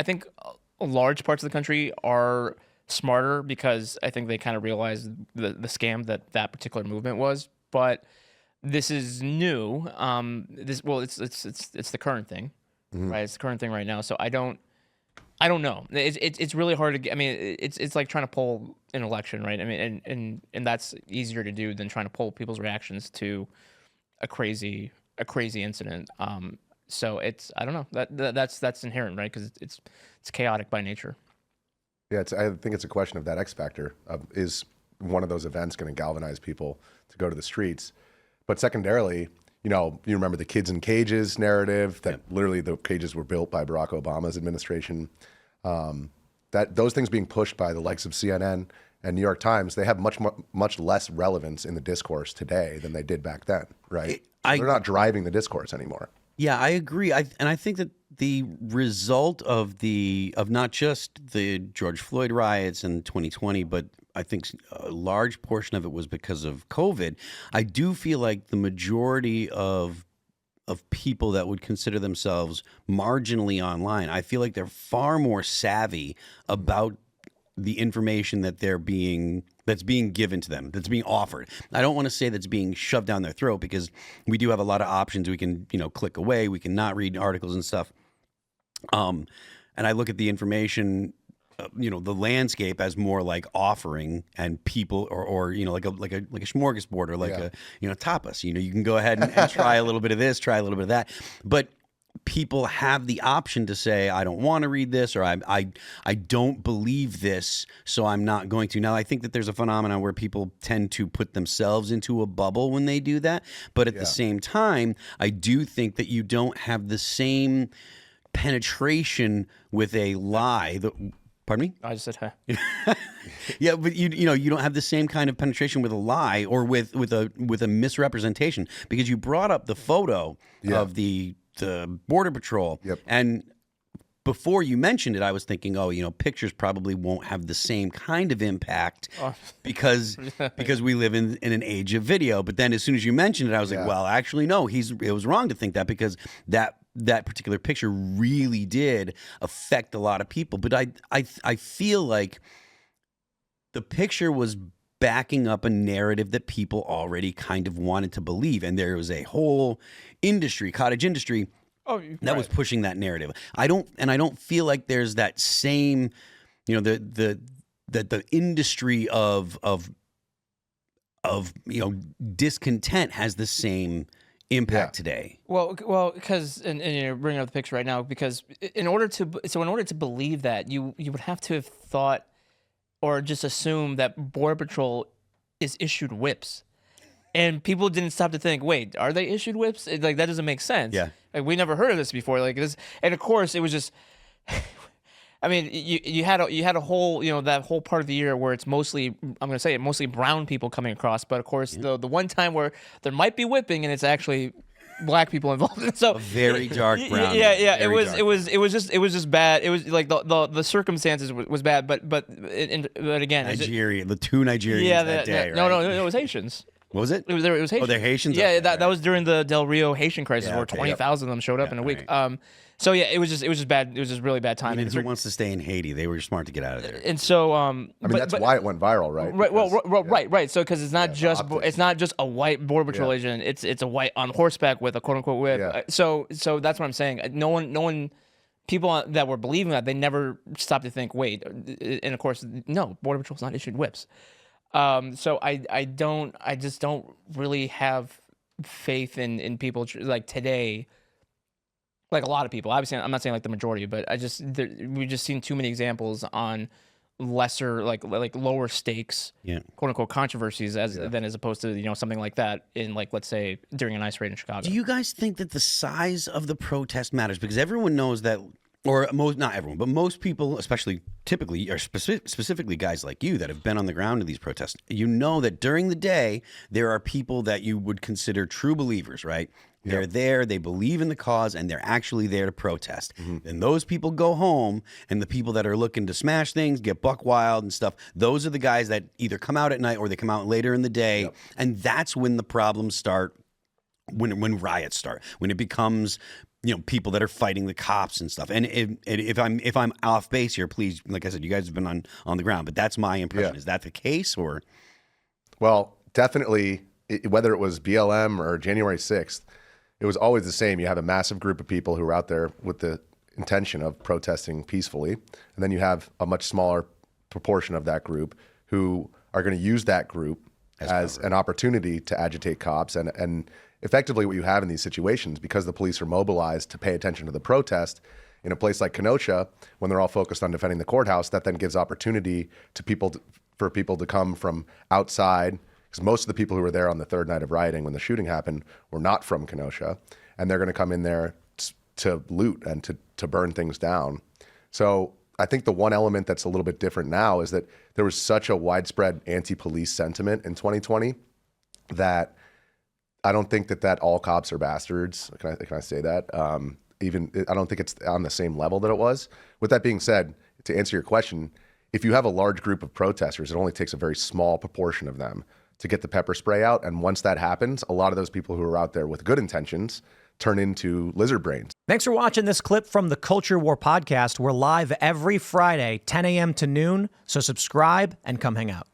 think large parts of the country are smarter because I think they kind of realized the scam that particular movement was. But this is new. It's the current thing, right? It's the current thing right now. So I don't know. It's really hard to get. I mean, it's like trying to poll an election, right? I mean, and that's easier to do than trying to poll people's reactions to a crazy incident. So I don't know. That's inherent, right? Because it's chaotic by nature. Yeah, I think it's a question of that X factor. Is one of those events going to galvanize people to go to the streets? But secondarily, you remember the kids in cages narrative that literally the cages were built by Barack Obama's administration. That those things being pushed by the likes of CNN and New York Times, they have much less relevance in the discourse today than they did back then, right? They're not driving the discourse anymore. Yeah, I agree. I think that the result of not just the George Floyd riots in 2020, but I think a large portion of it was because of COVID. I do feel like the majority of people that would consider themselves marginally online, I feel like they're far more savvy about the information that's being given to them, that's being offered. I don't want to say that's being shoved down their throat because we do have a lot of options. We can, click away. We can not read articles and stuff. And I look at the information, the landscape as more like offering and people, or like a smorgasbord or like a tapas. You can go ahead and try a little bit of this, try a little bit of that, but people have the option to say, I don't want to read this, or I don't believe this, so I'm not going to. Now, I think that there's a phenomenon where people tend to put themselves into a bubble when they do that. But at the same time, I do think that you don't have the same penetration with a lie. Pardon me? I just said hi. Yeah, but you don't have the same kind of penetration with a lie or with a misrepresentation, because you brought up the photo of the Border Patrol. Yep. And before you mentioned it, I was thinking, pictures probably won't have the same kind of impact because we live in an age of video. But then as soon as you mentioned it, I was like, well, actually, no, it was wrong to think that, because that particular picture really did affect a lot of people. But I feel like the picture was backing up a narrative that people already kind of wanted to believe. And there was a whole cottage industry that was pushing that narrative. I don't feel like there's that same, the industry of discontent has the same impact today. Well, because and you're bringing up the picture right now, because in order to believe that, you would have to have thought or just assume that Border Patrol is issued whips. And people didn't stop to think, wait, are they issued whips? That doesn't make sense. Yeah. Like, we never heard of this before. Like this, and of course it was just. I mean, you had a whole that whole part of the year where it's mostly mostly brown people coming across, but of course the one time where there might be whipping and it's actually black people involved. So a very dark brown. Yeah. It was just bad. It was like the circumstances was bad, but again, Nigeria, the two Nigerians that day. Right? No, it was Haitians. What was it? It was Haitians. Oh, they're Haitians? Yeah, that was during the Del Rio Haitian crisis, where 20,000 of them showed up in a week. Right. So yeah, it was just bad. It was just really bad timing. I mean, who wants to stay in Haiti? They were smart to get out of there. And so, that's why it went viral, right? Right. Right. So because it's not just a white Border Patrol agent. It's a white on horseback with a quote unquote whip. Yeah. So that's what I'm saying. No one. People that were believing that, they never stopped to think, wait, and of course, no, Border Patrol's not issued whips. So I just don't really have faith in people like today. Like a lot of people, obviously, I'm not saying like the majority, but we've just seen too many examples on lesser, like lower stakes, quote unquote controversies than as opposed to something like that in, like, let's say during an ICE raid in Chicago. Do you guys think that the size of the protest matters? Because everyone knows that, or not everyone, but most people, especially typically, or specifically guys like you that have been on the ground in these protests, that during the day there are people that you would consider true believers, right? They're there, they believe in the cause, and they're actually there to protest. Mm-hmm. And those people go home, and the people that are looking to smash things, get buck wild and stuff, those are the guys that either come out at night or they come out later in the day. And that's when the problems start, when riots start, when it becomes people that are fighting the cops and stuff. And if I'm off base here, please, like I said, you guys have been on the ground, but that's my impression. Yeah. Is that the case, or? Well, definitely, whether it was BLM or January 6th, it was always the same. You have a massive group of people who are out there with the intention of protesting peacefully, and then you have a much smaller proportion of that group who are going to use that group as an opportunity to agitate cops. And effectively what you have in these situations, because the police are mobilized to pay attention to the protest, in a place like Kenosha, when they're all focused on defending the courthouse, that then gives opportunity for people to come from outside, because most of the people who were there on the third night of rioting when the shooting happened were not from Kenosha, and they're going to come in there to loot and to burn things down. So I think the one element that's a little bit different now is that there was such a widespread anti-police sentiment in 2020 that I don't think that all cops are bastards. Can I say that? I don't think it's on the same level that it was. With that being said, to answer your question, if you have a large group of protesters, it only takes a very small proportion of them to get the pepper spray out. And once that happens, a lot of those people who are out there with good intentions turn into lizard brains. Thanks for watching this clip from the Culture War podcast. We're live every Friday, 10 a.m. to noon. So subscribe and come hang out.